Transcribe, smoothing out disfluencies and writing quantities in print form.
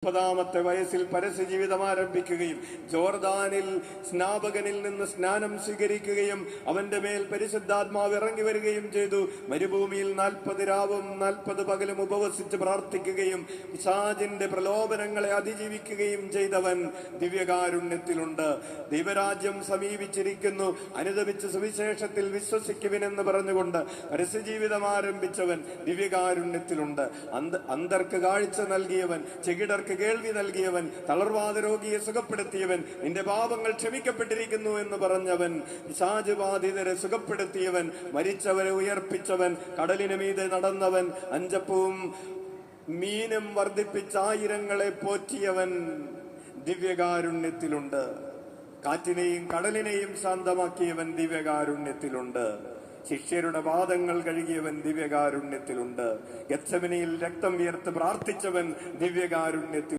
30-ാമത്തെ വയസ്സിൽ പരസ്യ ജീവിതം ആരംഭിക്കുകയും ജോർദാനിൽ സ്നാപകനിൽ നിന്ന് സ്നാനം സ്വീകരിക്കുകയും അവന്റെ മേൽ പരിശുദ്ധാത്മാവ് ഇറങ്ങി വരികയും ചെയ്തു. മരുഭൂമിയിൽ 40 രാവും 40 പകലും ഉപവസിച്ച് പ്രാർത്ഥിക്കുകയും പിശാചിന്റെ പ്രലോഭനങ്ങളെ അതിജീവിക്കുകയും ചെയ്തവൻ ദിവ്യകാരുണ്യത്തിലുണ്ട്. ദൈവരാജ്യം സമീപിച്ചിരിക്കുന്നു, അനുദപിച്ച് സുവിശേഷത്തിൽ വിശ്വസിക്കുവിനെന്ന് പറഞ്ഞുകൊണ്ട് പരസ്യജീവിതം ആരംഭിച്ചവൻ ദിവ്യകാരുണ്യത്തിലുണ്ട്. അന്ധർക്ക് കാഴ്ച നൽകിയവൻ, ചെകിടർക്ക് കേൾവി നൽകിയവൻ, തളർവാദ രോഗിയെ സുഖപ്പെടുത്തിയവൻ, നിന്റെ പാപങ്ങൾ ക്ഷമിക്കപ്പെട്ടിരിക്കുന്നു എന്ന് പറഞ്ഞവൻ, പിശാച് ബാധിതരെ സുഖപ്പെടുത്തിയവൻ, മരിച്ചവരെ ഉയർപ്പിച്ചവൻ, കടലിന് മീതെ നടന്നവൻ, അഞ്ചപ്പവും മീനും വർദ്ധിപ്പിച്ച 1000-ങ്ങളെ പോറ്റിയവൻ ദിവ്യകാരുണ്യത്തിലുണ്ട്. കാറ്റിനെയും കടലിനെയും ശാന്തമാക്കിയവൻ ദിവ്യകാരുണ്യത്തിലുണ്ട്. ശിഷ്യരുടെ പാദങ്ങൾ കഴുകിയവൻ ദിവ്യകാരുണ്യത്തിലുണ്ട്. ഗെത്സമനിയിൽ രക്തം വിയർത്ത് പ്രാർത്ഥിച്ചവൻ ദിവ്യകാരുണ്യത്തിൽ